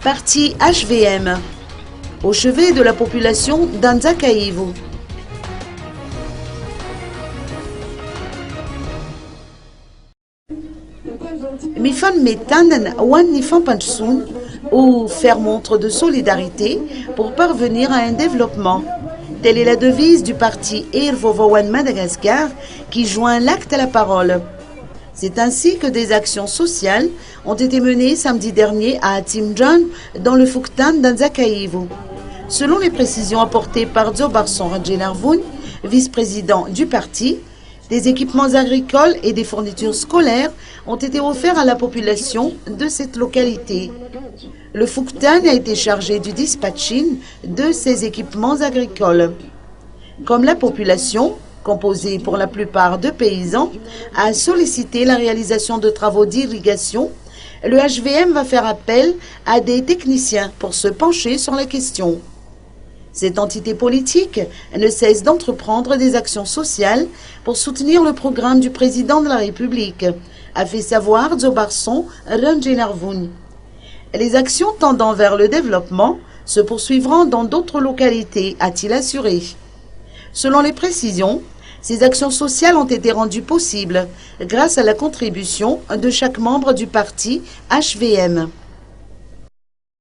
Parti HVM, au chevet de la population d'Anzakaivu. Mifan Metanen Wan Nifan Panchsun, ou faire montre de solidarité pour parvenir à un développement. Telle est la devise du parti Irvovowan Madagascar qui joint l'acte à la parole. C'est ainsi que des actions sociales ont été menées samedi dernier à Atimjan, dans le Fuktan d'Anzakaivu. Selon les précisions apportées par Dzobarson Radjelarvoun, vice-président du parti, des équipements agricoles et des fournitures scolaires ont été offerts à la population de cette localité. Le Fuktan a été chargé du dispatching de ces équipements agricoles. Comme la population, composée pour la plupart de paysans, a sollicité la réalisation de travaux d'irrigation, le HVM va faire appel à des techniciens pour se pencher sur la question. Cette entité politique ne cesse d'entreprendre des actions sociales pour soutenir le programme du président de la République, a fait savoir Dzobarson Radjelarvoun. Les actions tendant vers le développement se poursuivront dans d'autres localités, a-t-il assuré. Selon les précisions, ces actions sociales ont été rendues possibles grâce à la contribution de chaque membre du parti HVM.